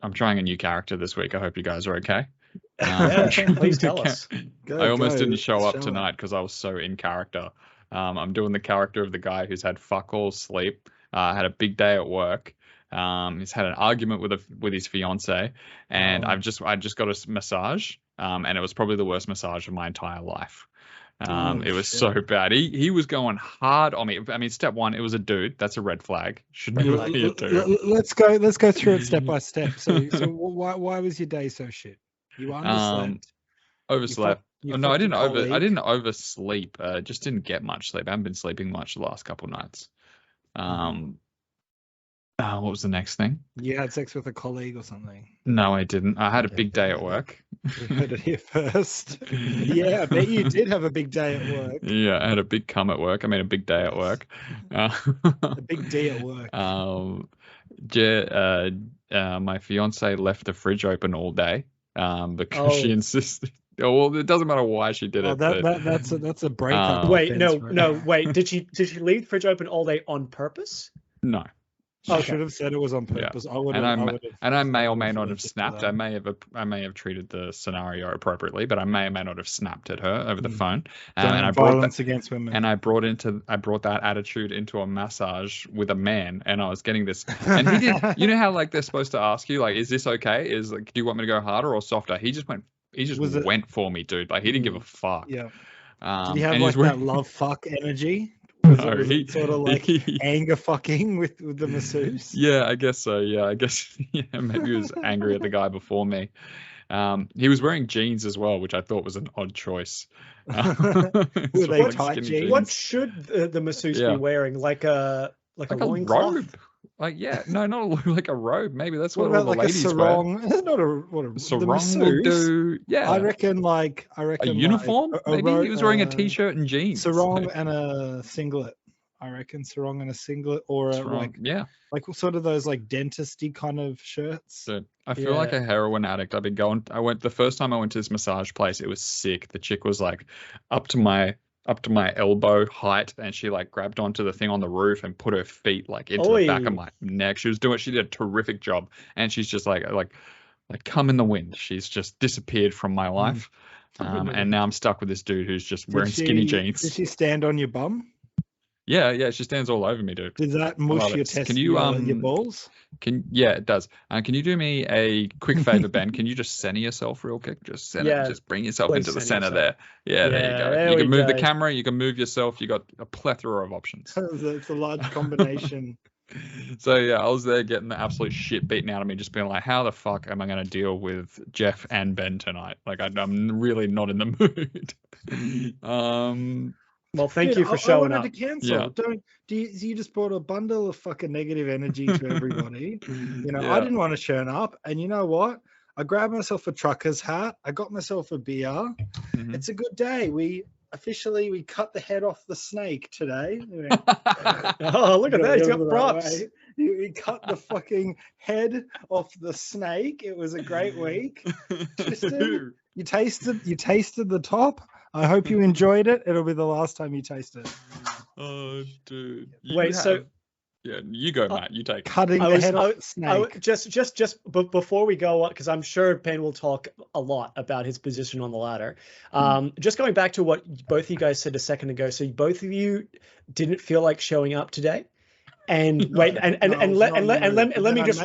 I'm trying a new character this week. I hope you guys are okay. Yeah, please tell us. I almost didn't show up tonight because I was so in character. I'm doing the character of the guy who's had fuck all sleep, had a big day at work. He's had an argument with his fiance, and I just got a massage, and it was probably the worst massage of my entire life. It was so bad. He was going hard on me. I mean, step one, it was a dude. That's a red flag. Shouldn't be a dude. Let's go through it step by step. So why was your day so shit? You underslept. Overslept. No, I didn't oversleep. Just didn't get much sleep. I haven't been sleeping much the last couple nights. What was the next thing? You had sex with a colleague or something? No, I didn't. I had a big day at work. We heard it here first. Yeah, I bet you did have a big day at work. Yeah, I had a big cum at work. I mean, a big day at work. A big day at work. My fiance left the fridge open all day because she insisted. Oh, well, it doesn't matter why she did it. That's a breakup. Wait, wait. Did she leave the fridge open all day on purpose? No. I should have said it was on purpose. Yeah. I may or may not have snapped. I may have treated the scenario appropriately, but I may or may not have snapped at her over the phone. And I violence against women. And I brought that attitude into a massage with a man, and I was getting this. And he did. You know how like they're supposed to ask you like, is this okay? Is like, do you want me to go harder or softer? He just went. He just went for me, dude. Like he didn't give a fuck. Yeah. Did he have like that love fuck energy? Was it sort of like anger fucking with the masseuse? Yeah, I guess so. Yeah, I guess maybe he was angry at the guy before me. He was wearing jeans as well, which I thought was an odd choice. Were they tight jeans? What should the masseuse be wearing? Like a loincloth? Robe? Like not like a robe. Maybe that's what all the like ladies a sarong? Wear. Not a sarong will do. Yeah, I reckon a uniform. Maybe he was wearing a t-shirt and jeans. Sarong and a singlet. I reckon sarong and a singlet, or like sort of those like dentisty kind of shirts. Dude, I feel like a heroin addict. The first time I went to this massage place, it was sick. The chick was like up to my elbow height, and she like grabbed onto the thing on the roof and put her feet like into the back of my neck. She did a terrific job, and she's just like come in the wind. She's just disappeared from my life. And now I'm stuck with this dude who's just wearing skinny jeans. Did she stand on your bum? Yeah, she stands all over me, dude. Does that mush your your balls? It does. Can you do me a quick favor, Ben? Can you just center yourself real quick? Just bring yourself into the center there. Yeah, there you go. You can move the camera, you can move yourself. You got a plethora of options. It's a large combination. So yeah, I was there getting the absolute shit beaten out of me, just being like, how the fuck am I going to deal with Jeff and Ben tonight? Like I'm really not in the mood. Well, thank you for showing up. To cancel. Yeah. You just brought a bundle of fucking negative energy to everybody. I didn't want to turn up, and you know what? I grabbed myself a trucker's hat. I got myself a beer. Mm-hmm. It's a good day. We cut the head off the snake today. Oh, look at that! He's got props. We cut the fucking head off the snake. It was a great week. Tristan, you tasted the top. I hope you enjoyed it. It'll be the last time you taste it. Oh, dude. Yeah, you go, Matt. You take cutting the head off the snake. Just before we go on, because I'm sure Ben will talk a lot about his position on the ladder. Just going back to what both of you guys said a second ago. So both of you didn't feel like showing up today. And let me just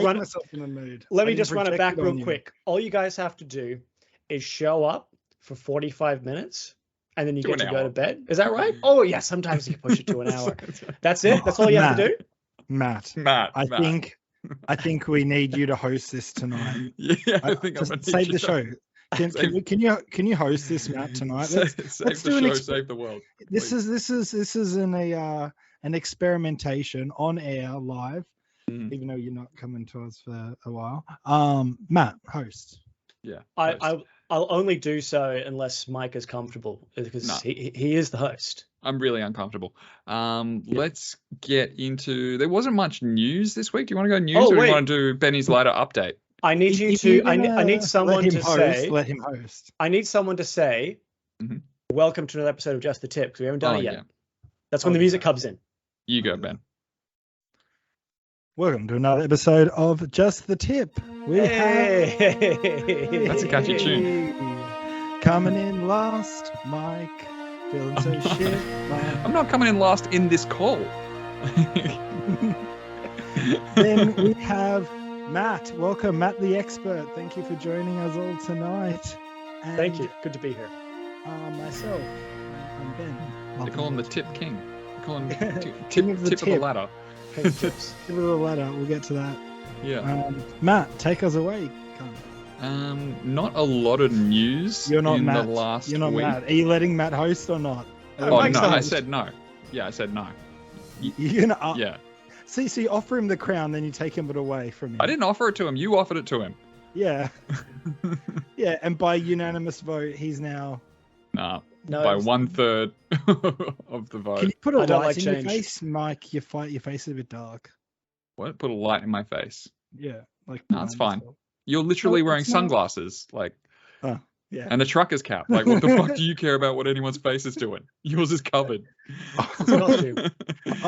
run it back real quick. All you guys have to do is show up for 45 minutes, and then you get to go to bed. Is that right? Oh yeah, sometimes you push it to an hour. That's it. That's all you have to do. Matt. I think we need you to host this tonight. Yeah, I think I'm gonna save the show. Can you host this, Matt, tonight? Let's do the show, save the world. This is an experimentation on air live, even though you're not coming to us for a while. Matt, host. Yeah. I'll only do so unless Mike is comfortable, because he is the host. I'm really uncomfortable. Let's get into. There wasn't much news this week. Do you want to go news, or do you want to do Benny's ladder update? I need you to. I need someone to say. Let him host. I need someone to say, "Welcome to another episode of Just the Tip," because we haven't done it yet. Yeah. That's when the music comes in. You go, Ben. Welcome to another episode of Just the Tip. Hey! That's a catchy tune. Coming in last, Mike. Feeling so shit. I'm not coming in last in this call. Then we have Matt. Welcome, Matt the expert. Thank you for joining us all tonight. And, Thank you. Good to be here. Myself, I'm Ben. They call him the Tip King. They call him King of the tip of the tip. ladder. King of tips. Give it a ladder. We'll get to that. Yeah. Matt, take us away. Not a lot of news You're not in Matt. the last You're not week. Matt. Are you letting Matt host or not? Oh, Mike's no, the I host. said no. Yeah, I said no. You're gonna Yeah. See, so you offer him the crown, then you take him away from him. I didn't offer it to him. You offered it to him. Yeah. Yeah, and by unanimous vote, he's now. Nah. No, By it was- 1/3 of the vote. Can you put a I don't light like in change. your face, Mike? Your face is a bit dark. What? Put a light in my face. Yeah, like. No, it's behind fine. yourself. You're literally No, wearing it's not. sunglasses, like, Yeah. and a trucker's cap. Like, what the fuck do you care about what anyone's face is doing? Yours is covered. It's a costume. I'm Shut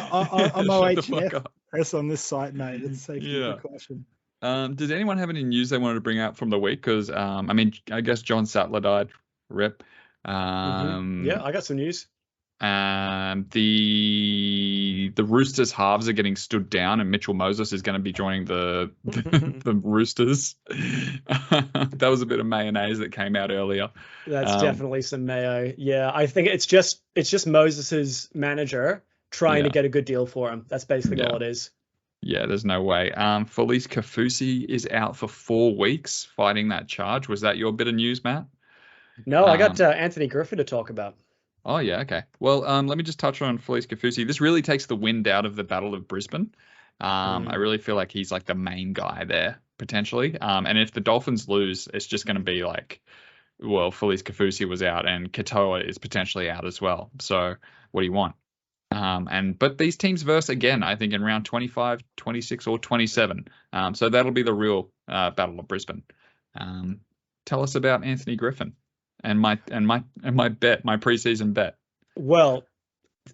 the fuck OHF up. press on this site, mate. It's safety Yeah. precaution. Does anyone have any news they wanted to bring up from the week? Because I mean, I guess John Sattler died. Rip. Yeah, I got some news. The Roosters halves are getting stood down, and Mitchell Moses is going to be joining the Roosters. That was a bit of mayonnaise that came out earlier. That's definitely some mayo. Yeah, I think it's just Moses's manager trying to get a good deal for him. That's basically all it is. Yeah, there's no way. Felise Kaufusi is out for 4 weeks fighting that charge. Was that your bit of news, Matt? No, I got Anthony Griffin to talk about. Oh, yeah, okay. Well, let me just touch on Felise Kaufusi. This really takes the wind out of the Battle of Brisbane. I really feel like he's like the main guy there, potentially. And if the Dolphins lose, it's just going to be like, well, Felise Kaufusi was out and Katoa is potentially out as well. So what do you want? But these teams verse again, I think, in round 25, 26, or 27. So that'll be the real Battle of Brisbane. Tell us about Anthony Griffin. And my bet, my preseason bet. Well,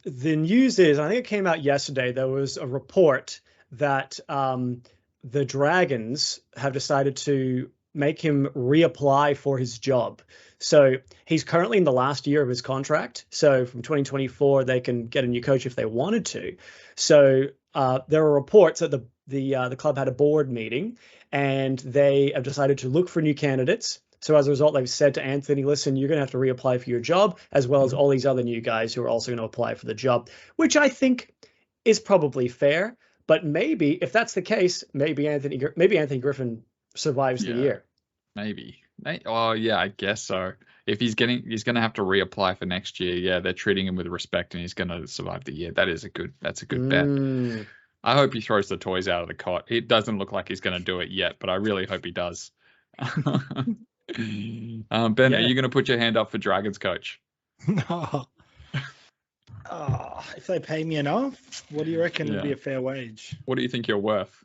the news is, I think it came out yesterday, there was a report that the Dragons have decided to make him reapply for his job. So he's currently in the last year of his contract. So from 2024, they can get a new coach if they wanted to. So there are reports that the club had a board meeting and they have decided to look for new candidates. So as a result, they've said to Anthony, listen, you're going to have to reapply for your job, as well as all these other new guys who are also going to apply for the job, which I think is probably fair. But maybe if that's the case, maybe Anthony Griffin survives the year. Maybe. Oh, yeah, I guess so. If he's going to have to reapply for next year. Yeah, they're treating him with respect and he's going to survive the year. That's a good bet. I hope he throws the toys out of the cot. It doesn't look like he's going to do it yet, but I really hope he does. Ben, are you going to put your hand up for Dragons coach? No. If they pay me enough, what do you reckon would be a fair wage? What do you think you're worth?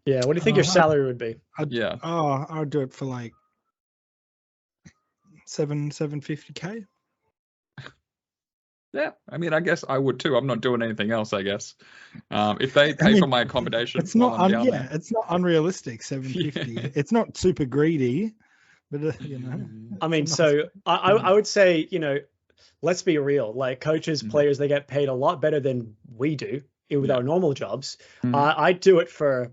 Yeah, what do you think your salary would be? I'd do it for like $750K. Yeah, I mean, I guess I would too. I'm not doing anything else, I guess. If they pay for my accommodation, it's not it's not unrealistic. 750. It's not super greedy, but I mean, so I would say, let's be real. Like coaches, players, they get paid a lot better than we do with our normal jobs. I'd do it for,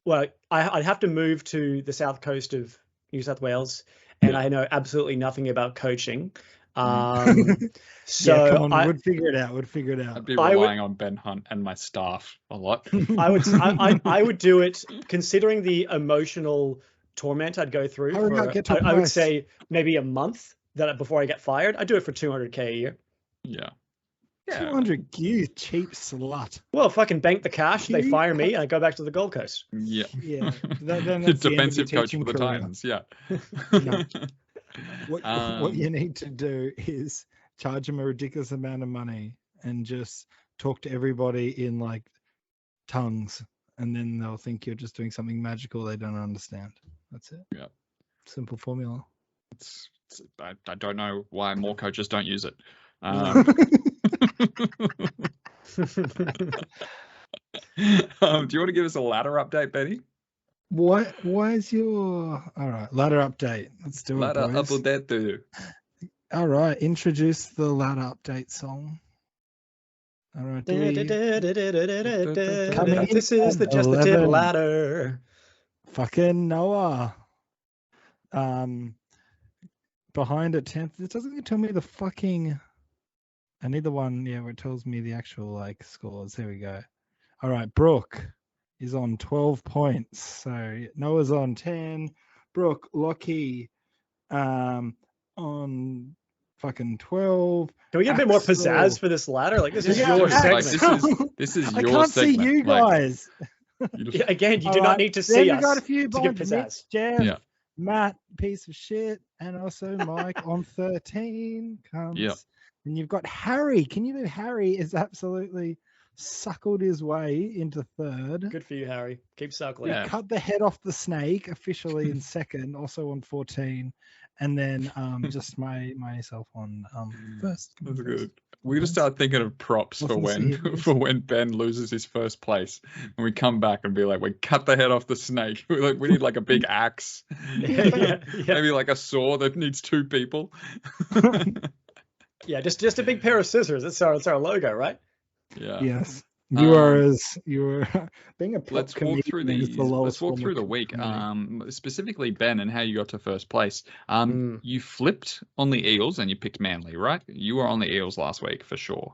well, I'd have to move to the south coast of New South Wales, and I know absolutely nothing about coaching. So come on, we'd figure it out. I'd be relying on Ben Hunt and my staff a lot. I would do it considering the emotional torment I'd go through. I would say maybe a month before I get fired. I'd do it for $200K a year. Yeah. 200, you cheap slut. Well, fucking bank the cash. They fire me, and I go back to the Gold Coast. Yeah. Then that's defensive the coach for the career. Titans. Yeah. No. What you need to do is charge them a ridiculous amount of money and just talk to everybody in like tongues, and then they'll think you're just doing something magical they don't understand. That's it. Yeah. Simple formula. I don't know why more coaches don't use it. Do you want to give us a ladder update, Benny? What? Why is your all right? Ladder update. Let's do Ladder it, boys. update, dude. All right, introduce the ladder update song. All right, This Coming is in the at Just the Tip 11. ladder. fucking Noah. Behind at 10th. It doesn't tell me the fucking. I need the one, yeah, where it tells me the actual like scores. There we go. All right, Brooke is on 12 points. So Noah's on 10. Brooke, Lockie, on fucking 12. Can we get a bit more Axel. pizzazz for this ladder? Like, this is Yeah, your Axel. segment. This is I your can't segment. see you Like, guys. you just- Yeah, again, you All do not right, need to then see we us got a few to get behind Nick, pizzazz. Jeff, Yeah. Matt, piece of shit, and also Mike on 13 comes. Yep. And you've got Harry. Can you believe Harry is absolutely suckled his way into third? Good for you, Harry. Keep suckling. Yeah. Cut the head off the snake officially in second, also on 14, and then just myself on first. That's good. We gotta start thinking of props for Wasn't when serious. for when Ben loses his first place, and we come back and be like, "We cut the head off the snake." We need like a big axe, yeah. maybe like a saw that needs 2 people. Yeah, just a big pair of scissors. It's our logo, right? Yeah. Yes. Um, You were being a prop Let's walk through comedian is these. the Let's lowest walk form through of the week. comedy. Specifically Ben and how you got to first place. You flipped on the Eels and you picked Manly, right? You were on the Eels last week for sure.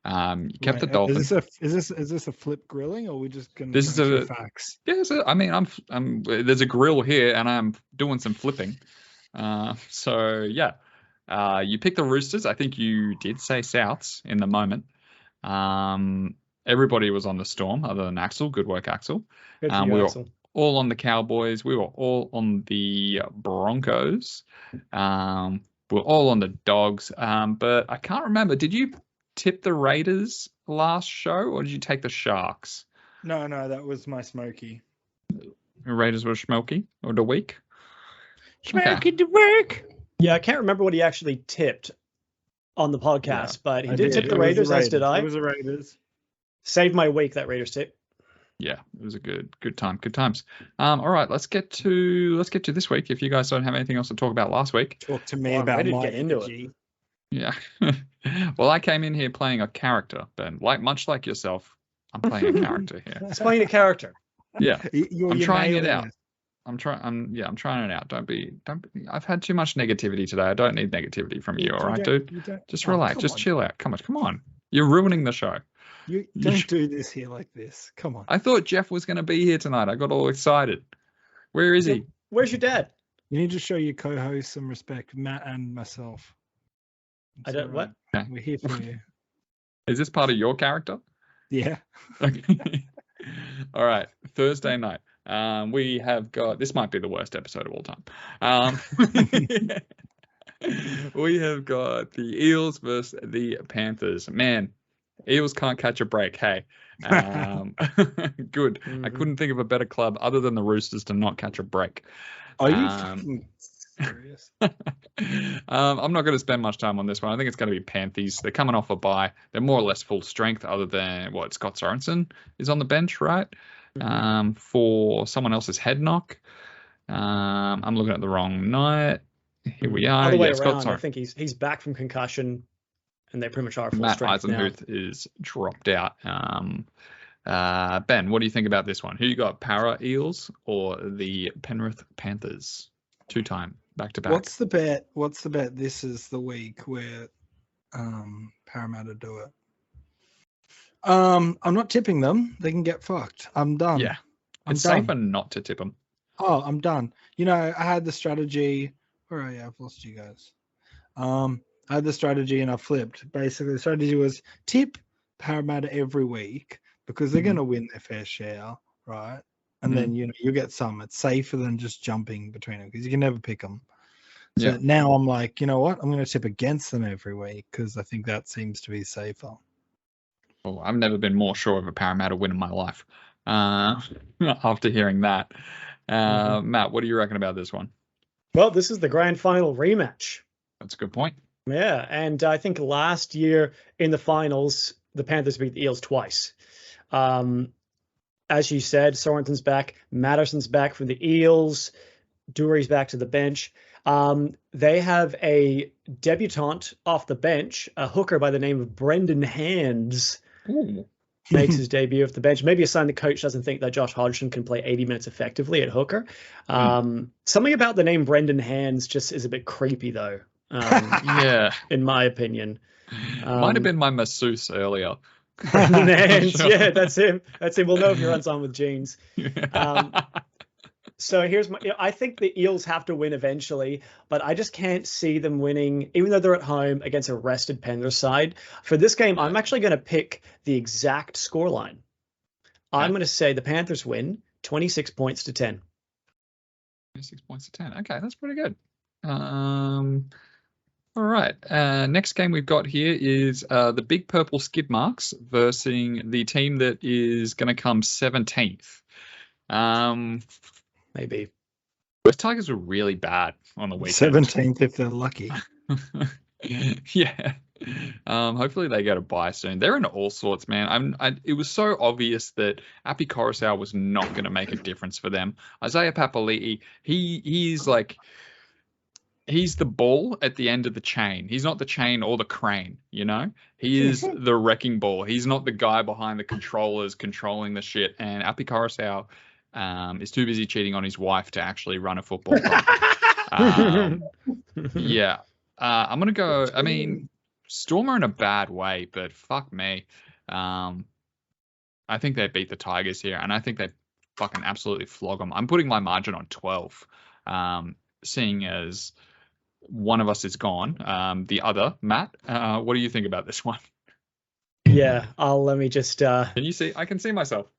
You kept the Wait, Dolphins. Is this a flip grilling, or are we just gonna This go is through a- facts? Yeah, so, I mean, I'm there's a grill here and I'm doing some flipping. So yeah, you picked the Roosters. I think you did say Souths in the moment. Everybody was on the Storm other than Axel. Good work, Axel. Good for We you, were Axel. all on the Cowboys. We were all on the Broncos. We were all on the Dogs. But I can't remember. Did you tip the Raiders last show or did you take the Sharks? No, that was my Smoky. The Raiders were Schmelky or the week? Smoky the work. Yeah, I can't remember what he actually tipped on the podcast, but he did tip the Raiders, as did I. It was the Raiders. Saved my week, that Raiders tip. Yeah, it was a good time. Good times. All right, let's get to this week. If you guys don't have anything else to talk about last week. Talk to me Well, I'm about ready to my get into it. energy. Yeah. Well, I came in here playing a character, Ben. Much like yourself, I'm playing a character here. It's playing a character. Yeah. You're trying it nailing out. I'm trying it out. Don't be. I've had too much negativity today. I don't need negativity from you, all right, dude? Just relax. Just chill out. Come on. You're ruining the show. You don't do this here like this. Come on. I thought Jeff was going to be here tonight. I got all excited. Where is he? Where's your dad? You need to show your co-host some respect, Matt and myself. I don't. What? Okay. We're here for you. Is this part of your character? Yeah. Okay. All right. Thursday night. We have got. This might be the worst episode of all time. We have got the Eels versus the Panthers. Man, Eels can't catch a break. Hey, good. I couldn't think of a better club other than the Roosters to not catch a break. Are you fucking serious? I'm not going to spend much time on this one. I think it's going to be Panthers. They're coming off a bye. They're more or less full strength, other than Scott Sorensen is on the bench, right? For someone else's head knock. I'm looking at the wrong night. Here we are. Other way Scott around. I Sorensen. think he's back from concussion, and they pretty much are full Matt strength now. Eisenhuth is dropped out. Ben, what do you think about this one? Who you got, Para Eels or the Penrith Panthers? 2-time, back-to-back. What's the bet? This is the week where Parramatta do it. I'm not tipping them. They can get fucked. I'm done. Yeah, I'm it's done. safer not to tip them. Oh, I'm done. I had the strategy. Where are you? I've lost you guys. I had the strategy and I flipped. Basically, the strategy was tip Parramatta every week because they're going to win their fair share, right? And then you get some. It's safer than just jumping between them because you can never pick them. So now I'm like, you know what? I'm going to tip against them every week because I think that seems to be safer. Oh, I've never been more sure of a Parramatta win in my life. After hearing that, Matt, what do you reckon about this one? Well, this is the grand final rematch. That's a good point. Yeah, and I think last year in the finals, the Panthers beat the Eels twice. As you said, Sorensen's back, Matterson's back from the Eels, Dury's back to the bench. They have a debutante off the bench, a hooker by the name of Brendan Hands. Ooh. Makes his debut off the bench. Maybe a sign the coach doesn't think that Josh Hodgson can play 80 minutes effectively at hooker. Something about the name Brendan Hands just is a bit creepy, though. Yeah. In my opinion. Might have been my masseuse earlier. Brendan Hands. Yeah, that's him. That's him. We'll know if he runs on with jeans. So here's my. I think the Eels have to win eventually, but I just can't see them winning, even though they're at home against a rested Panthers side. For this game, I'm actually going to pick the exact scoreline. I'm going to say the Panthers win 26 points to 10. 26 points to 10. Okay, that's pretty good. All right. Next game we've got here is the Big Purple Skid Marks versus the team that is going to come 17th. Maybe. Those Tigers were really bad on the weekend. 17th if they're lucky. Yeah. Hopefully they get a bye soon. They're in all sorts, man. It was so obvious that Api Coruscant was not going to make a difference for them. Isaiah Papali'i, he's the ball at the end of the chain. He's not the chain or the crane, you know? He is the wrecking ball. He's not the guy behind the controllers controlling the shit. And Api Coruscant is too busy cheating on his wife to actually run a football club. Yeah. I'm going to go, I mean, Storm are in a bad way, but fuck me. I think they beat the Tigers here, and I think they fucking absolutely flog them. I'm putting my margin on 12, seeing as one of us is gone. The other, Matt, what do you think about this one? Yeah, let me just... Can you see? I can see myself.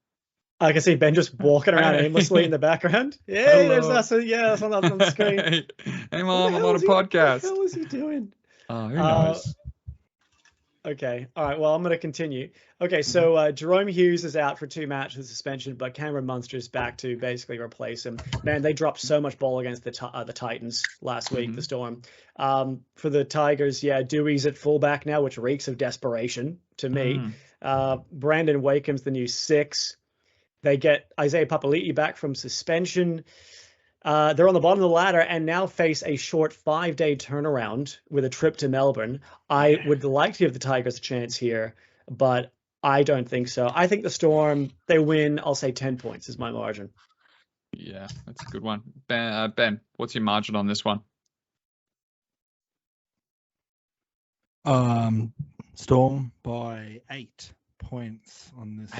I can see Ben just walking around aimlessly in the background. Yeah, there's us. Yeah, that's on the screen. Hey, Mom, I'm on a podcast. What the hell is he doing? Oh, who knows? Okay. All right. Well, I'm going to continue. Okay. So Jerome Hughes is out for 2 matches suspension, but Cameron Munster's back to basically replace him. Man, they dropped so much ball against the Titans last week, the Storm. For the Tigers, yeah, Dewey's at fullback now, which reeks of desperation to me. Brandon Wakeham's the new 6. They get Isaiah Papali'i back from suspension. They're on the bottom of the ladder and now face a short 5-day turnaround with a trip to Melbourne. I would like to give the Tigers a chance here, but I don't think so. I think the Storm, they win. I'll say 10 points is my margin. Yeah, that's a good one. Ben, what's your margin on this one? Storm by 8 points on this.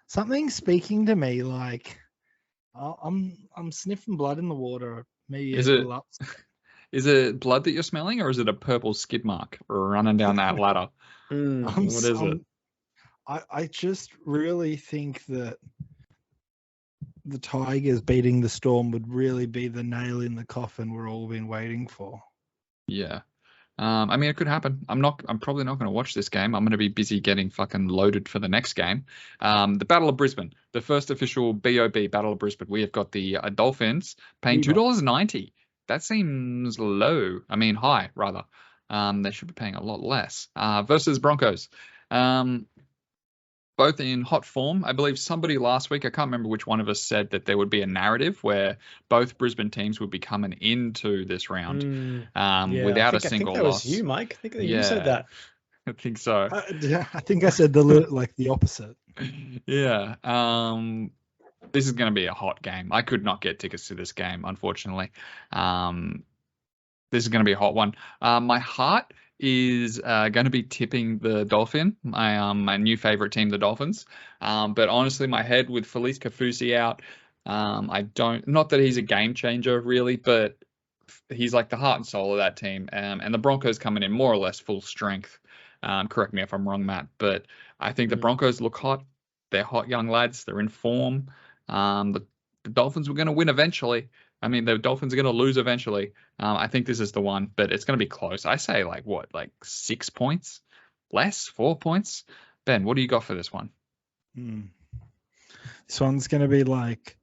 Something speaking to me like I'm sniffing blood in the water. Maybe is it blood that you're smelling, or is it a purple skid mark running down that ladder? What is it? I just really think that the Tigers beating the Storm would really be the nail in the coffin we're all been waiting for. Yeah. I mean, it could happen. I'm probably not going to watch this game. I'm going to be busy getting fucking loaded for the next game. The Battle of Brisbane, the first official BOB Battle of Brisbane. We have got the Dolphins paying $2.90. That seems low. I mean, high rather. They should be paying a lot less. Versus Broncos. Both in hot form. I believe somebody last week, I can't remember which one of us, said that there would be a narrative where both Brisbane teams would be coming into this round without a single loss. I think that was you, Mike. I think you said that. I think so. I think I said the opposite. Yeah. This is going to be a hot game. I could not get tickets to this game, unfortunately. This is going to be a hot one. My heart is going to be tipping the Dolphin, my new favorite team, the Dolphins. But honestly, my head with Felise Kaufusi out, not that he's a game changer really, but he's like the heart and soul of that team. And the Broncos coming in more or less full strength. Correct me if I'm wrong, Matt, but I think the Broncos look hot. They're hot young lads. They're in form. The Dolphins were going to win eventually. I mean, the Dolphins are going to lose eventually. I think this is the one, but it's going to be close. I say like 6 points? Less? 4 points? Ben, what do you got for this one? This one's going to be like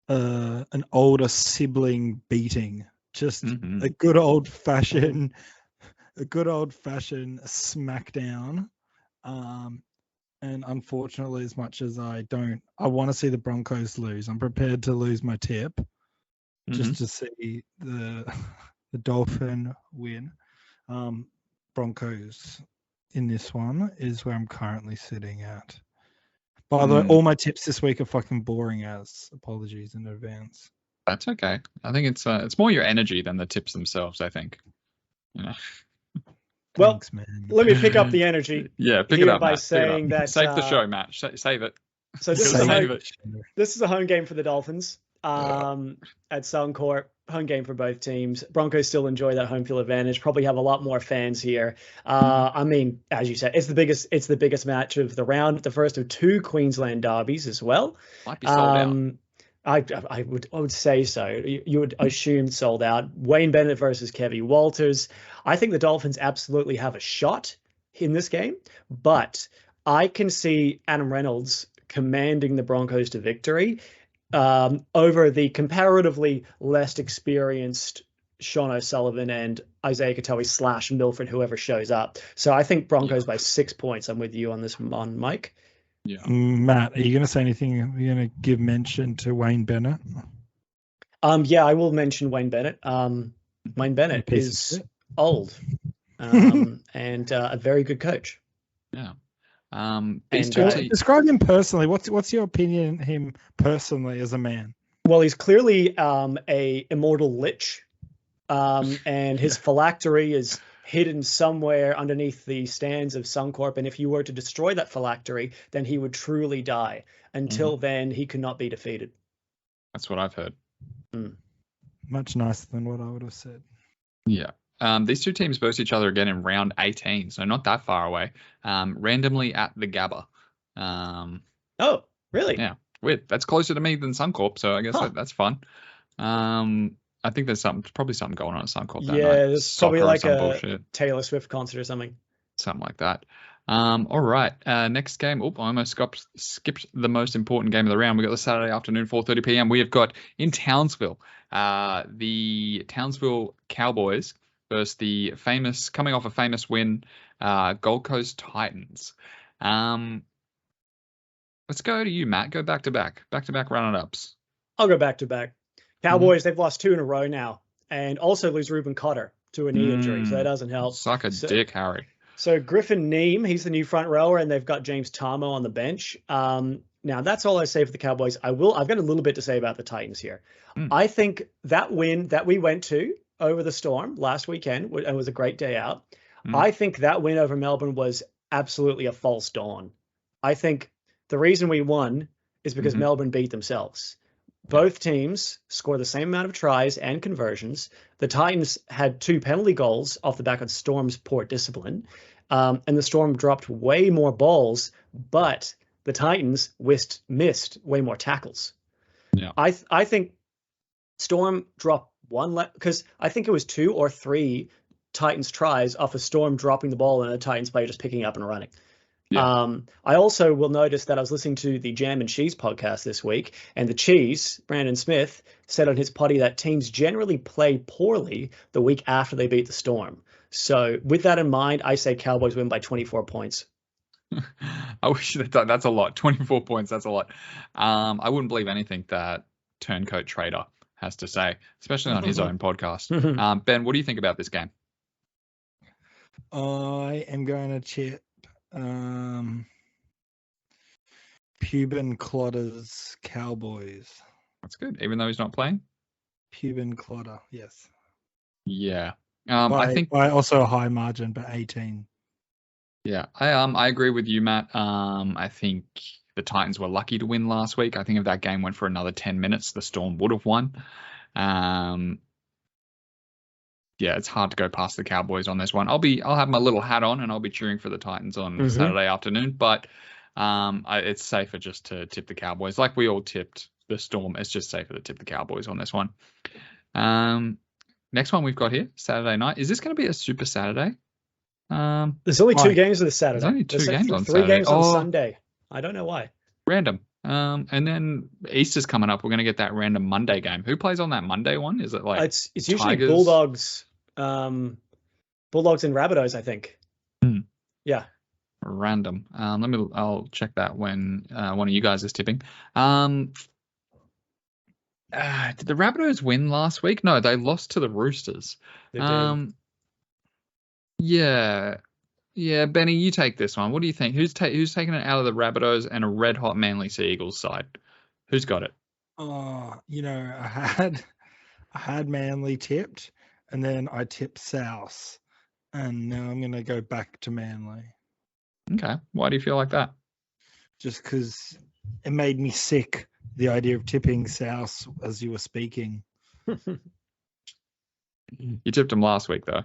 an older sibling beating Just Mhm. a good old fashioned smackdown. And unfortunately, as much as I want to see the Broncos lose. I'm prepared to lose my tip just to see the Dolphin win. Broncos in this one is where I'm currently sitting at. By the way, all my tips this week are fucking boring as. Apologies in advance. That's okay. I think it's more your energy than the tips themselves, I think. You know. Well, Thanks, man. let me pick up the energy. Yeah, pick here it up, by Matt. saying that Save the show, Matt. Save it. So this is a home game for the Dolphins. At Suncorp, home game for both teams. Broncos still enjoy that home field advantage. Probably have a lot more fans here. I mean, as you said, it's the biggest match of the round. The first of 2 Queensland derbies as well. Might be sold out. I would say so. You would assume sold out. Wayne Bennett versus Kevy Walters. I think the Dolphins absolutely have a shot in this game, but I can see Adam Reynolds commanding the Broncos to victory over the comparatively less experienced Sean O'Sullivan and Isaiah Katowi / Milford, whoever shows up. So I think Broncos by 6 points. I'm with you on this one, Mike. Yeah. Matt, are you going to say anything? Are you going to give mention to Wayne Bennett? Yeah, I will mention Wayne Bennett. Wayne Bennett is old and a very good coach. Yeah. Describe him personally. What's your opinion of him personally as a man? Well, he's clearly a immortal lich, and his phylactery is hidden somewhere underneath the stands of Suncorp. And if you were to destroy that phylactery, then he would truly die. Until then, he could not be defeated. That's what I've heard. Much nicer than what I would have said. Yeah. These 2 teams versus each other again in round 18, so not that far away. Randomly at the Gabba. Oh, really? Yeah. Weird. That's closer to me than Suncorp, so I guess that's fun. I think there's probably something going on at Suncorp that night. Yeah, there's probably like a bullshit. Taylor Swift concert or something. Something like that. All right. Next game. I almost skipped the most important game of the round. We got the Saturday afternoon, 4:30 p.m. We have got in Townsville, the Townsville Cowboys versus the coming off a famous win, Gold Coast Titans. Let's go to you, Matt. Go back to back run-it-ups. I'll go back to back. Cowboys, they've lost 2 in a row now, and also lose Reuben Cotter to a knee injury, so that doesn't help. Suck a dick, Harry. So Griffin Neem, he's the new front rower, and they've got James Tarmo on the bench. Now that's all I say for the Cowboys. I've got a little bit to say about the Titans here. I think that win that we went to over the Storm last weekend, and was a great day out. I think that win over Melbourne was absolutely a false dawn. I think the reason we won is because Melbourne beat themselves. Both teams score the same amount of tries and conversions. The Titans had 2 penalty goals off the back of Storm's poor discipline. And the Storm dropped way more balls, but the Titans missed way more tackles. Yeah. I think Storm dropped one because I think it was 2 or 3 Titans tries off a Storm dropping the ball and a Titans player just picking up and running. Yeah. I also will notice that I was listening to the Jam and Cheese podcast this week, and the Cheese, Brandon Smith, said on his potty that teams generally play poorly the week after they beat the Storm. So with that in mind, I say Cowboys win by 24 points. I wish that's a lot. 24 points, that's a lot. I wouldn't believe anything that Turncoat Trader has to say, especially on his own podcast. Ben, what do you think about this game? I am going to chip Puban Clotter's Cowboys. That's good, even though he's not playing. Puban Clotter, yes. Yeah. I think by also a high margin, but 18. Yeah, I agree with you, Matt. I think the Titans were lucky to win last week. I think if that game went for another 10 minutes, the Storm would have won. Yeah, it's hard to go past the Cowboys on this one. I'll have my little hat on and I'll be cheering for the Titans on Saturday afternoon. But it's safer just to tip the Cowboys, like we all tipped the Storm. It's just safer to tip the Cowboys on this one. Next one we've got here, Saturday night. Is this going to be a Super Saturday? There's only 2 games this Saturday. There's only 2 games on 3 Saturday. Games on Sunday. I don't know why. Random. And then Easter's coming up. We're going to get that random Monday game. Who plays on that Monday one? Is it like It's usually Tigers? Bulldogs, Bulldogs and Rabbitohs, I think. Yeah. Random. I'll check that when one of you guys is tipping. Did the Rabbitohs win last week? No, they lost to the Roosters. They did. Yeah, Benny, you take this one. What do you think? Who's taking it out of the Rabbitohs and a red hot Manly Sea Eagles side? Who's got it? Oh, I had Manly tipped, and then I tipped South, and now I'm going to go back to Manly. Okay. Why do you feel like that? Just because it made me sick, the idea of tipping South as you were speaking. You tipped them last week, though.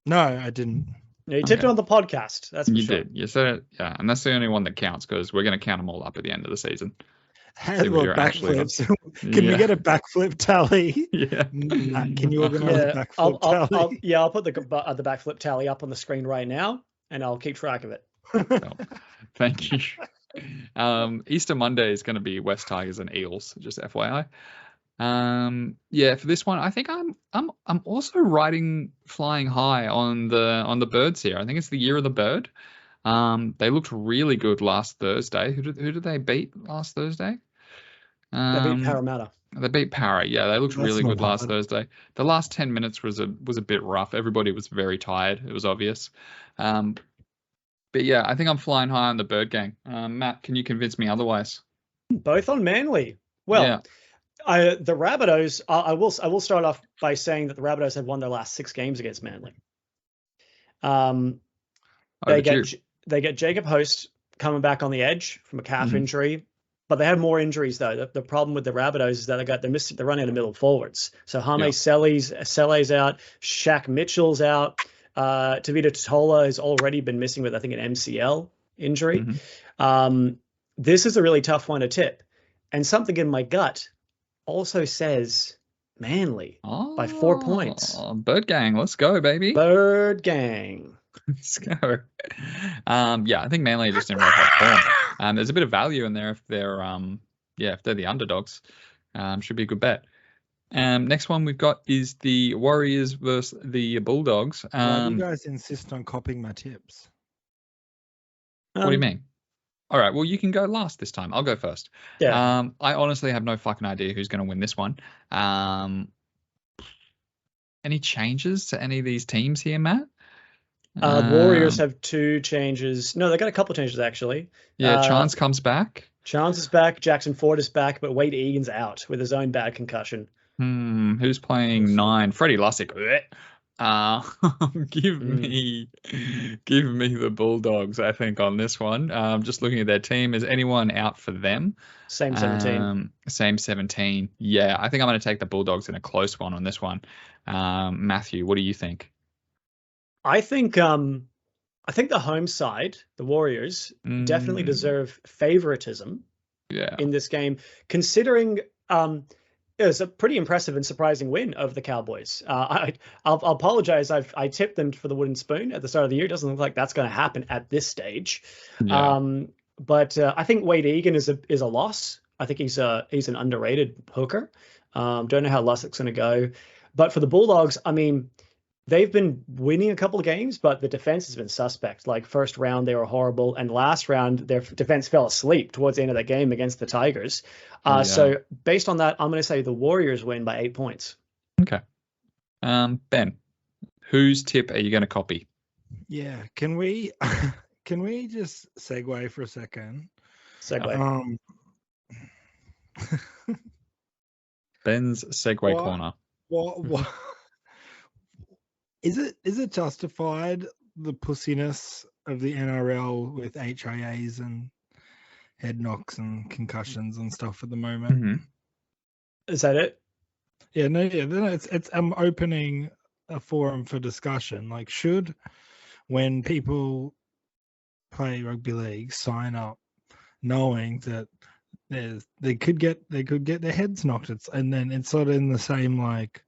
No, I didn't. Yeah, you tipped it on the podcast. That's for you sure. did. You said it. Yeah, and that's the only one that counts because we're going to count them all up at the end of the season. Backflips. Can we get a backflip tally? Yeah. Can you organize a backflip tally? I'll put the backflip tally up on the screen right now, and I'll keep track of it. Well, thank you. Easter Monday is going to be West Tigers and Eels, just FYI. For this one, I think I'm also flying high on the birds here. I think it's the year of the bird. They looked really good last Thursday. Who did they beat last Thursday? They beat Parramatta. They beat Para. Yeah, they looked really good last Thursday. The last 10 minutes was a bit rough. Everybody was very tired. It was obvious. But yeah, I think I'm flying high on the bird gang. Matt, can you convince me otherwise? Both on Manly. Well, yeah. The Rabbitohs. I will start off by saying that the Rabbitohs have won their last 6 games against Manly. They get Jacob Host coming back on the edge from a calf injury, but they have more injuries though. The problem with the Rabbitohs is that they're running out of middle forwards. So Hame Sele's out, Shaq Mitchell's out. Tavita Totola has already been missing with, I think, an MCL injury. This is a really tough one to tip. And something in my gut also says Manly by 4 points. Bird gang, let's go, baby. Bird gang. Let's go. I think Manly are just in red hot form. There's a bit of value in there if they're the underdogs. Should be a good bet. Next one we've got is the Warriors versus the Bulldogs. Why do you guys insist on copying my tips? What do you mean? All right, well, you can go last this time. I'll go first. Yeah. I honestly have no fucking idea who's going to win this one. Any changes to any of these teams here, Matt? Warriors have 2 changes. No, they got a couple changes actually. Yeah, Chance comes back. Chance is back. Jackson Ford is back, but Wade Egan's out with his own bad concussion. Who's playing 9? Freddie Lussick. Give me the Bulldogs, I think, on this one. Just looking at their team. Is anyone out for them? Same 17. Same 17. Yeah, I think I'm going to take the Bulldogs in a close one on this one. Matthew, what do you think? I think the home side, the Warriors, definitely deserve favoritism in this game, considering it was a pretty impressive and surprising win over the Cowboys. I'll apologize. I tipped them for the wooden spoon at the start of the year. It doesn't look like that's going to happen at this stage. Yeah. But I think Wade Egan is a loss. I think he's an underrated hooker. Don't know how Lussick's going to go. But for the Bulldogs, I mean, they've been winning a couple of games, but the defense has been suspect. Like first round, they were horrible. And last round, their defense fell asleep towards the end of that game against the Tigers. So based on that, I'm going to say the Warriors win by 8 points. Okay. Ben, whose tip are you going to copy? Yeah. Can we just segue for a second? Segue. Ben's segue corner. What? Is it justified, the pussiness of the NRL with HIAs and head knocks and concussions and stuff at the moment? Is that it? Yeah, no, yeah. It's I'm opening a forum for discussion. Like, should, when people play rugby league, sign up knowing that they could get their heads knocked, and then it's sort of in the same like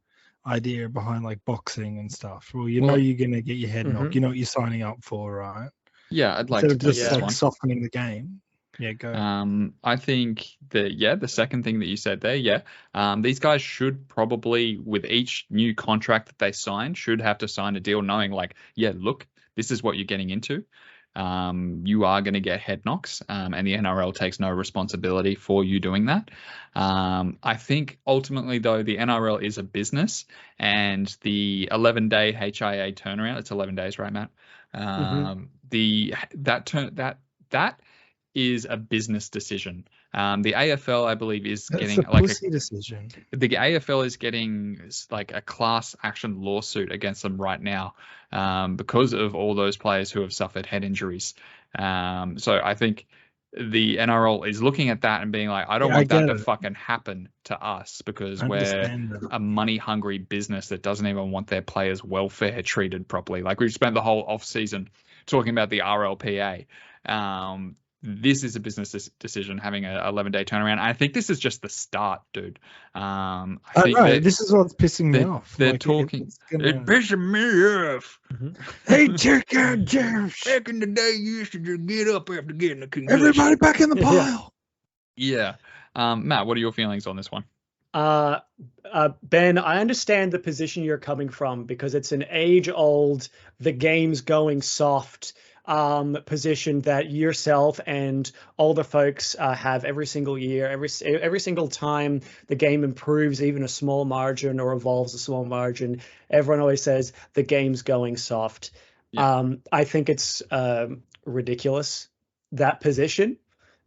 idea behind like boxing and stuff. Well, know you're gonna get your head knocked. You know what you're signing up for, right? Yeah, I'd like Instead to of just like softening the game. Yeah, go. I think that the second thing that you said there, these guys should probably, with each new contract that they sign, should have to sign a deal knowing like, look, this is what you're getting into. You are going to get head knocks, and the NRL takes no responsibility for you doing that. I think ultimately, though, the NRL is a business, and the 11-day HIA turnaround, it's 11 days, right, Matt? That is a business decision. The AFL, I believe, is getting a pussy decision. The AFL is getting like a class action lawsuit against them right now because of all those players who have suffered head injuries. So I think the NRL is looking at that and being like, I don't want that to fucking happen to us because we're a money-hungry business that doesn't even want their players' welfare treated properly. Like we've spent the whole off-season talking about the RLPA. This is a business decision, having an 11-day turnaround. I think this is just the start, dude. I think this is what's pissing me off. They're talking. It's pissing me off. Hey, check out Jeff. Back in the day, you used to just get up after getting a concussion. Everybody back in the pile. Yeah. Matt, what are your feelings on this one? Ben, I understand the position you're coming from because it's an age-old, the game's going soft position that yourself and all the folks have every single year, every single time the game improves even a small margin or evolves a small margin, everyone always says the game's going soft. I think it's ridiculous, that position,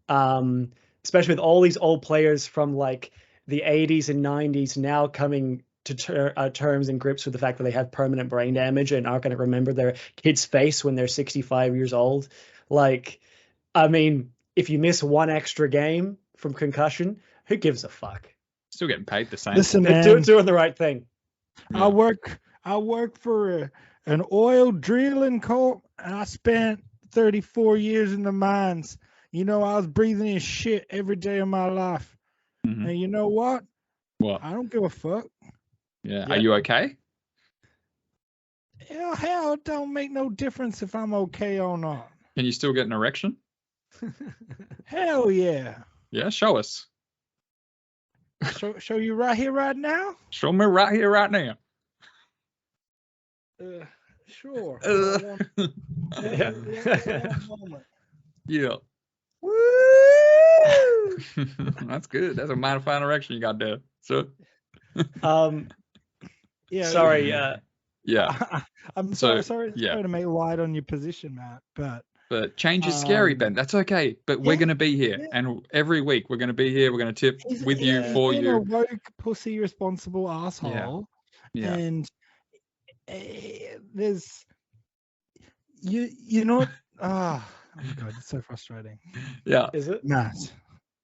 especially with all these old players from like the 80s and 90s now coming to terms and grips with the fact that they have permanent brain damage and aren't going to remember their kid's face when they're 65 years old. Like, I mean, if you miss one extra game from concussion, who gives a fuck? Still getting paid the same. Listen, man, they're doing the right thing. I work for an oil drilling corp, and I spent 34 years in the mines. You know, I was breathing in shit every day of my life. And you know what? What? I don't give a fuck. Yeah. Are you okay? Hell, it don't make no difference if I'm okay or not. Can you still get an erection? Hell yeah. Yeah, show us. Show you right here, right now? Show me right here, right now. Sure. Yeah. Woo! That's good. That's a mighty fine erection you got there. So sorry. I'm sorry to make light on your position, Matt, but change is scary, Ben. That's okay. But we're gonna be here, and every week we're gonna be here. We're gonna tip with you for you. A woke, pussy, responsible asshole. Yeah. And there's you know. Oh my god, it's so frustrating. Yeah. Is it, Matt?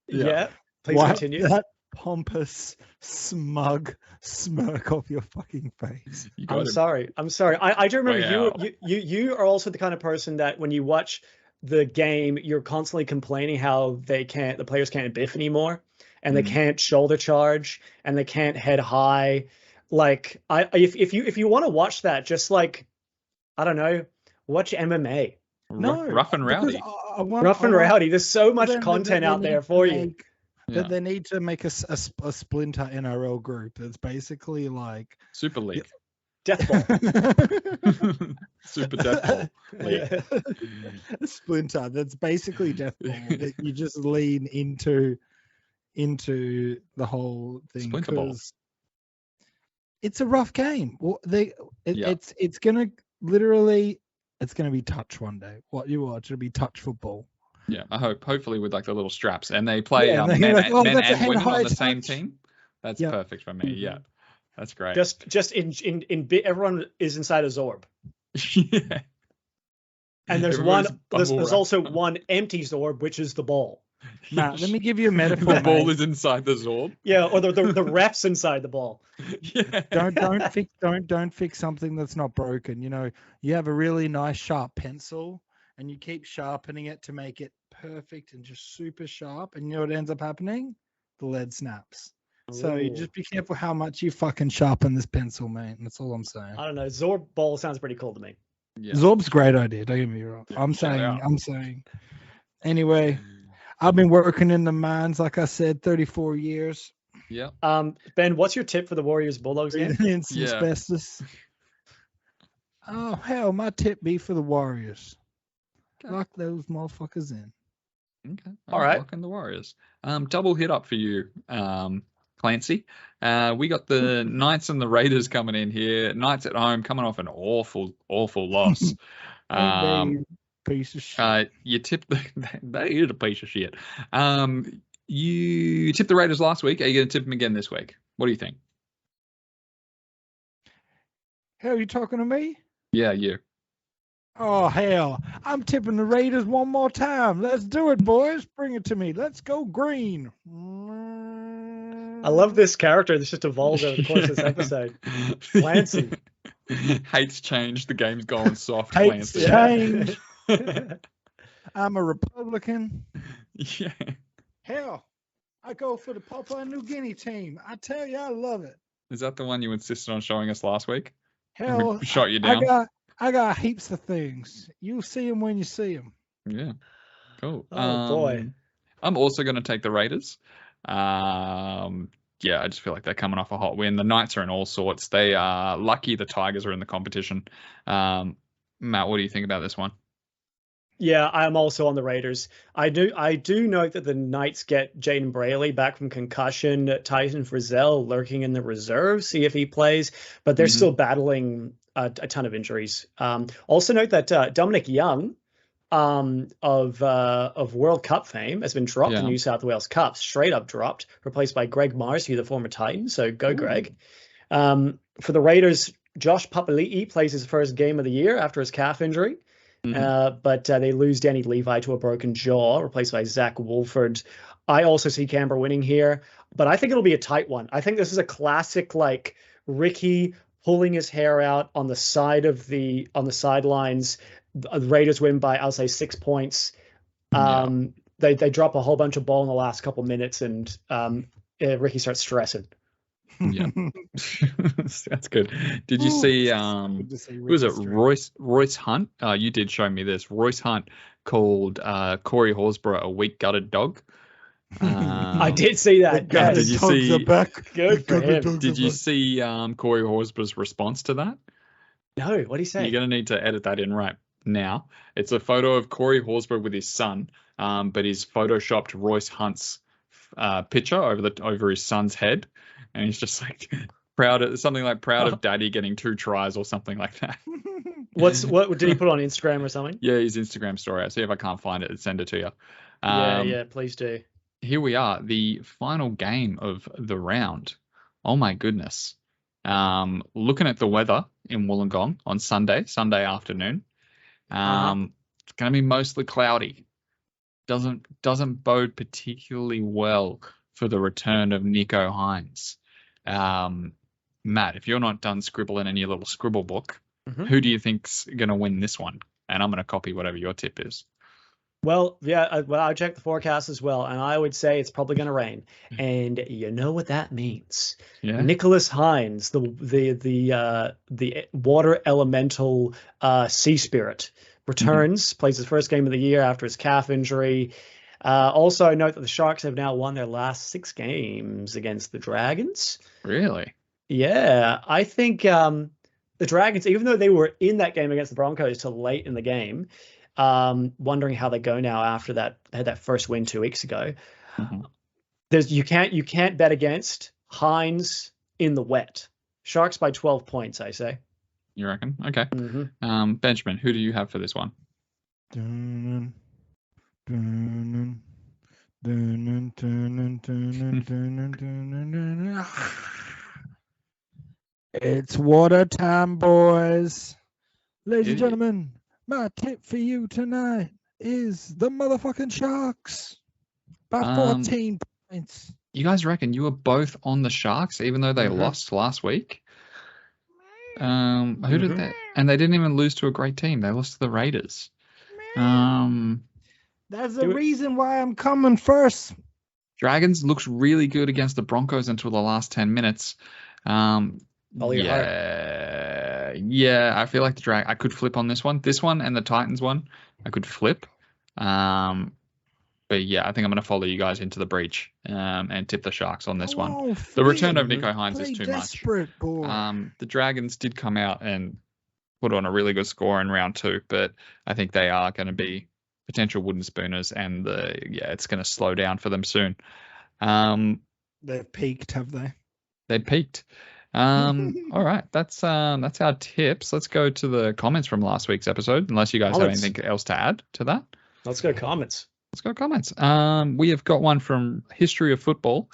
Yeah. Please continue. That pompous, smug smirk off your fucking face. I'm sorry. I do remember you are also the kind of person that when you watch the game, you're constantly complaining how the players can't biff anymore, and they can't shoulder charge, and they can't head high. Like if you want to watch that, just like, I don't know, watch MMA. No, Rough and Rowdy. Rough and Rowdy. There's so much content out there for you. They need to make a splinter NRL group that's basically like Super League. Death Ball. Super Death Ball. A splinter that's basically Death Ball that you just lean into the whole thing. Splinter Ball. It's a rough game. Well, it's gonna literally. It's going to be touch one day. What you watch, it'll be touch football. Yeah, I hope. Hopefully with like the little straps. And they play men and women on the same team. That's perfect for me. Yeah, that's great. Just in everyone is inside a Zorb. Yeah. And there's also one empty Zorb, which is the ball. Matt, let me give you a metaphor. The ball is inside the Zorb. Yeah, or the ref's inside the ball. Yeah. Don't fix something that's not broken. You know, you have a really nice sharp pencil and you keep sharpening it to make it perfect and just super sharp, and you know what ends up happening? The lead snaps. Ooh. So you just be careful how much you fucking sharpen this pencil, mate. That's all I'm saying. I don't know. Zorb ball sounds pretty cool to me. Yeah. Zorb's a great idea, don't get me wrong. I'm saying. Anyway, I've been working in the mines, like I said, 34 years. Yeah. Ben, what's your tip for the Warriors Bulldogs game? In some asbestos. Oh, hell, my tip be for the Warriors. Okay. Lock those motherfuckers in. Okay. All right. Locking the Warriors. Double hit up for you, Clancy. We got the Knights and the Raiders coming in here. Knights at home coming off an awful loss. Ain't they piece of shit? You tipped they is a piece of shit. You tipped the Raiders last week. Are you going to tip them again this week? What do you think? Hell, you talking to me? Yeah, you. Oh, hell. I'm tipping the Raiders one more time. Let's do it, boys. Bring it to me. Let's go green. I love this character. This just evolves over the course of this episode. Clancy. Hates change. The game's going soft. Hates Clancy. change. I'm a Republican. Yeah. Hell, I go for the Papua New Guinea team. I tell you, I love it. Is that the one you insisted on showing us last week? Hell, We shot you down. I got heaps of things. You'll see them when you see them. Yeah. Cool. Oh, boy. I'm also going to take the Raiders. Yeah, I just feel like they're coming off a hot win. The Knights are in all sorts. They are lucky the Tigers are in the competition. Matt, what do you think about this one? Yeah, I'm also on the Raiders. I do note that the Knights get Jaden Braley back from concussion, Tyson Frizzell lurking in the reserve, see if he plays, but they're still battling a ton of injuries. Also note that Dominic Young of World Cup fame has been dropped in New South Wales Cup, straight up dropped, replaced by Greg Marcy, the former Titan. So go, Greg. For the Raiders, Josh Papali'i plays his first game of the year after his calf injury. But they lose Danny Levi to a broken jaw, replaced by Zach Wolford. I also see Canberra winning here, but I think it'll be a tight one. I think this is a classic, like Ricky pulling his hair out on the sidelines. The Raiders win by, I'll say, 6 points. They drop a whole bunch of ball in the last couple minutes, and Ricky starts stressing. Yeah, that's good. Did you see? Who was it? Royce Hunt. You did show me this. Royce Hunt called Corey Horsburgh a weak gutted dog. I did see that. Did you see? Good for him. Did you see Corey Horsburgh's response to that? No. What did he say? You're gonna need to edit that in right now. It's a photo of Corey Horsburgh with his son, but he's photoshopped Royce Hunt's picture over his son's head. And he's just like proud of daddy getting 2 tries or something like that. What did he put on Instagram or something? Yeah, his Instagram story. I'll see if I can't find it and send it to you. Yeah, please do. Here we are, the final game of the round. Oh my goodness. Looking at the weather in Wollongong on Sunday afternoon. It's going to be mostly cloudy. Doesn't bode particularly well for the return of Nico Hines. Matt, if you're not done scribbling in your little scribble book, who do you think's going to win this one? And I'm going to copy whatever your tip is. Well, yeah, I checked the forecast as well, and I would say it's probably going to rain. And you know what that means? Yeah. Nicholas Hines, the water elemental sea spirit, returns, plays his first game of the year after his calf injury. Also, note that the Sharks have now won their last 6 games against the Dragons. Really? Yeah, I think the Dragons, even though they were in that game against the Broncos till late in the game, wondering how they go now after that. They had that first win 2 weeks ago. You can't bet against Hines in the wet. Sharks by 12 points, I say. You reckon? Okay. Benjamin, who do you have for this one? It's water time, boys. Ladies and gentlemen, my tip for you tonight is the motherfucking Sharks by 14 points. You guys reckon you were both on the Sharks even though they lost last week? Who did they? And they didn't even lose to a great team. They lost to the Raiders. That's the reason why I'm coming first. Dragons looks really good against the Broncos until the last 10 minutes. Yeah, I feel like I could flip on this one. This one and the Titans one, I could flip. But yeah, I think I'm going to follow you guys into the breach and tip the Sharks on this one. Oh, The return of Flynn, Nico Hines is play too desperate, boy. much. The Dragons did come out and put on a really good score in round 2, but I think they are going to be potential wooden spooners, and it's going to slow down for them soon. They've peaked, have they? They peaked. All right, that's our tips. Let's go to the comments from last week's episode, unless you guys have anything else to add to that. Let's go comments. We have got one from History of Football.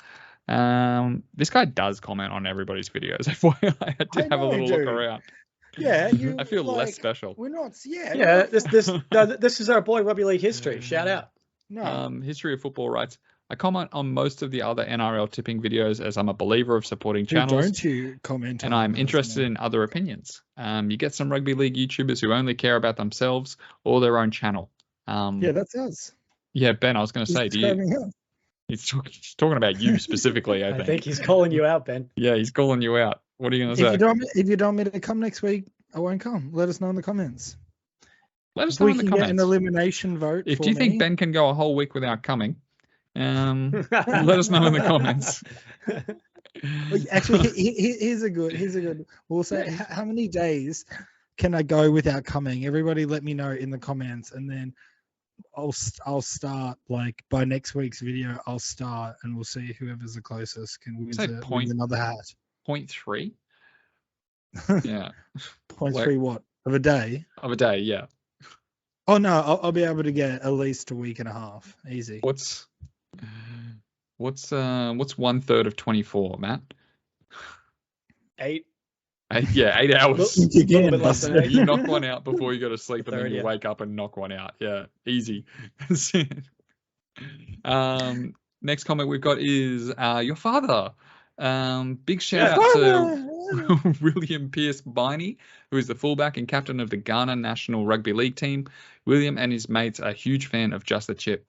This guy does comment on everybody's videos. FYI, I had to have a little look around. Yeah, I feel less special. We're not. This is our boy Rugby League History. Shout out. No. History of Football writes, I comment on most of the other NRL tipping videos as I'm a believer of supporting channels. Don't you comment? And I'm interested in other opinions. You get some rugby league YouTubers who only care about themselves or their own channel. Yeah, that's us. Yeah, Ben, I was going to say, he's talking about you specifically, I think. I think he's calling you out, Ben. Yeah, he's calling you out. What are you going to say? If you don't want me to come next week, I won't come. Let us know in the comments. Let us know in the comments. Get an elimination vote. If you think Ben can go a whole week without coming, let us know in the comments. Actually, here's a good. We'll say, how many days can I go without coming? Everybody, let me know in the comments, and then I'll start, like, by next week's video. I'll start, and we'll see whoever's the closest can win another hat. 0.3. Yeah. 0.3 what of a day? Of a day, yeah. Oh no, I'll be able to get at least a week and a half. Easy. What's 1/3 of 24, Matt? 8. 8 hours. You knock one out before you go to sleep, and then you wake up and knock one out. Yeah, easy. That's it. Next comment we've got is your father. Big shout out to William Pearce Biney, who is the fullback and captain of the Ghana national rugby league team. William and his mates are a huge fan of Just the Tip.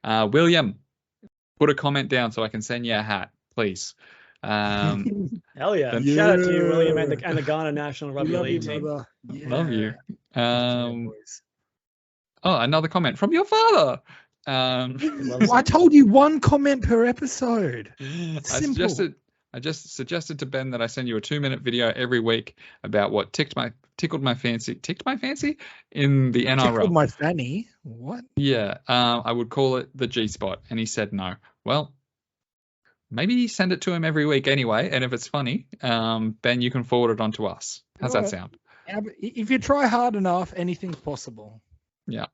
William, put a comment down so I can send you a hat, please. Hell yeah. Shout out to you, William, and the Ghana national rugby league team. Yeah. Love you. Another comment from your father. I told you one comment per episode. I just suggested to Ben that I send you a 2-minute video every week about what tickled my fancy in the NRL. Tickled my fanny? What? Yeah, I would call it the G spot, and he said no. Well, maybe send it to him every week anyway, and if it's funny, Ben, you can forward it on to us. How's that sound? If you try hard enough, anything's possible. Yeah.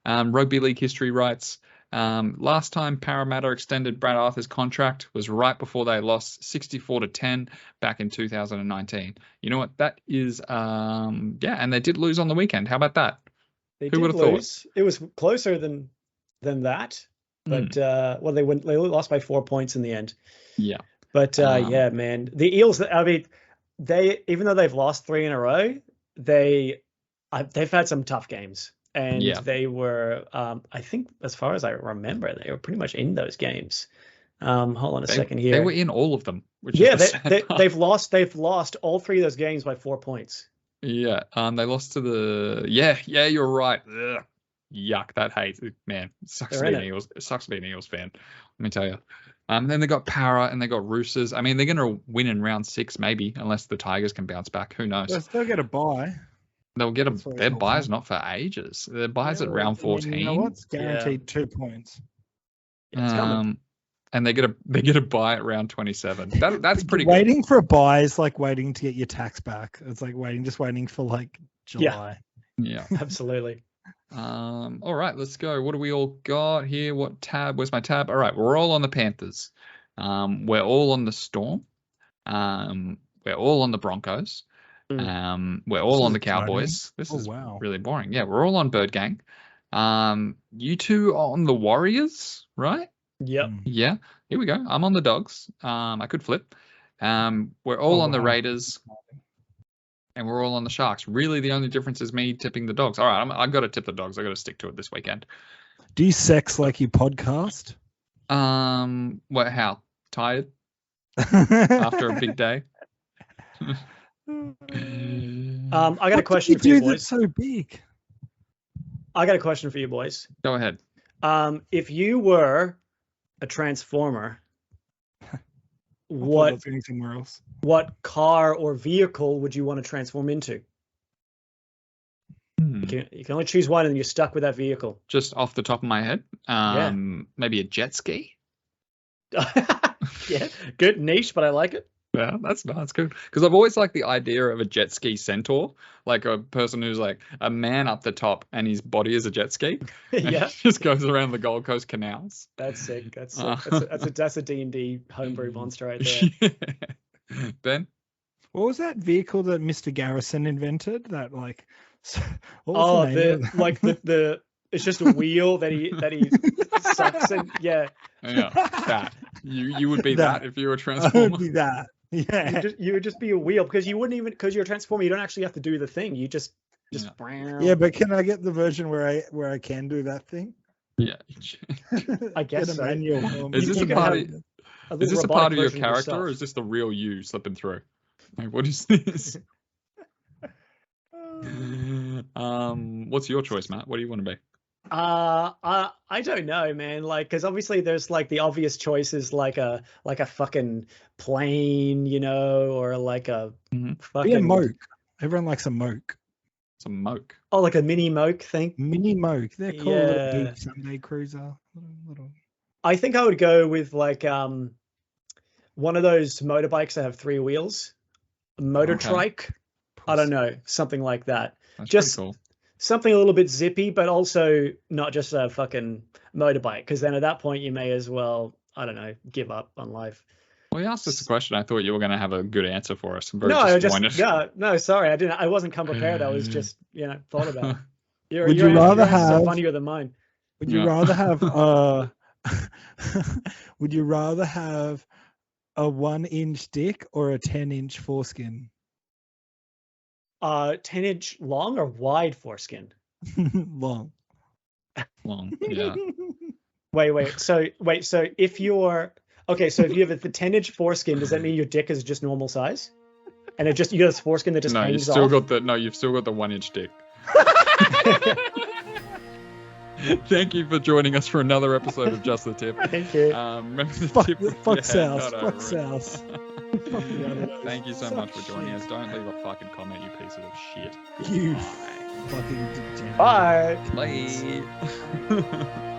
Rugby League History writes, last time Parramatta extended Brad Arthur's contract was right before they lost 64-10 back in 2019. You know what? That is, and they did lose on the weekend. How about that? Who would have thought? It was closer than that, but they lost by 4 points in the end. Yeah. But yeah, man, the Eels. I mean, even though they've lost 3 in a row, they've had some tough games. And they were, I think, as far as I remember, they were pretty much in those games. Hold on a second here. They were in all of them. They've lost all 3 of those games by 4 points. Yeah, they lost to the. Yeah, you're right. Ugh. Yuck, that hate, man. It sucks to be an Eels. It sucks to be an Eels fan. Let me tell you. Then they got Para and they got Roosters. I mean, they're going to win in round 6 maybe, unless the Tigers can bounce back. Who knows? They'll still get a bye. They'll get their bye's not for ages. Their bye's at round 14. You know what's guaranteed 2 points. And they get a bye at round 27. That's pretty good. Waiting for a bye is like waiting to get your tax back. It's like waiting for like July. Yeah. Absolutely. All right, let's go. What do we all got here? What tab? Where's my tab? All right, we're all on the Panthers. We're all on the Storm. We're all on the Broncos. We're all on the Cowboys. This is really boring. Yeah, we're all on Bird Gang. You two are on the Warriors, right? Yep. Yeah. Here we go. I'm on the Dogs. I could flip. We're all on the Raiders. And we're all on the Sharks. Really, the only difference is me tipping the Dogs. All right, I've got to tip the Dogs. I've got to stick to it this weekend. Do you sex like you podcast? What? How? Tired? After a big day? I got a question for you boys. That's so big. I got a question for you boys. Go ahead. If you were a transformer, I thought I what was going somewhere else. car or vehicle would you want to transform into? Hmm. You can only choose one, and you're stuck with that vehicle. Just off the top of my head, maybe a jet ski. Yeah, good niche, but I like it. Yeah, that's good. Because I've always liked the idea of a jet ski centaur, like a person who's like a man up the top and his body is a jet ski. And Yeah, he just goes around the Gold Coast canals. that's sick. That's sick. That's a D&D homebrew monster right there. Ben? What was that vehicle that Mr. Garrison invented? That like, what was Oh, the name of that? the it's just a wheel that he sucks in. Yeah, Yeah, that. You would be that if you were a I transformer. would be that. Yeah. you would just be a wheel because you wouldn't even because you're a transformer. You don't actually have to do the thing. You just. Yeah, but can I get the version where I can do that thing? Yeah. I guess Get a so. manual for me. Is this You a can part have of, a is little this a part robotic of your version character, or yourself. is this the real you slipping through? Like, what is this? What's your choice, Matt? What do you want to be? I don't know, man. Like, because obviously there's like the obvious choices, like a fucking plane, or like a fucking Be a moke. Everyone likes a moke. It's a moke. Oh, like a mini moke thing. Mini moke. They're called Yeah. a little beach Sunday cruiser. Little. I think I would go with like one of those motorbikes that have 3 wheels, a motor Okay. trike. I don't know, something like that. That's Just pretty cool. something a little bit zippy, but also not just a fucking motorbike. Because then at that point you may as well, I don't know, give up on life. Well, you asked us a question. I thought you were going to have a good answer for us. I'm very No, disappointed. no, sorry, I didn't. I wasn't come prepared. I was just, thought about it. Would you rather your answers are have- funnier than mine? Would you Yeah. rather have would you rather have a 1-inch dick or a 10-inch foreskin? 10-inch long or wide foreskin? Long. Long. Yeah. Wait. So if you're okay, so if you have the 10-inch foreskin, does that mean your dick is just normal size? And you got this foreskin that just No, you've hangs still off? got the 1-inch dick. Thank you for joining us for another episode of Just the Tip. Thank you. Remember the Fuck, tip with fuck your South. head, not Fuck over it. South. Thank you so Suck much for joining shit. us. Don't leave a fucking comment, you pieces of shit. You Bye. fucking degenerate. Bye. Bye.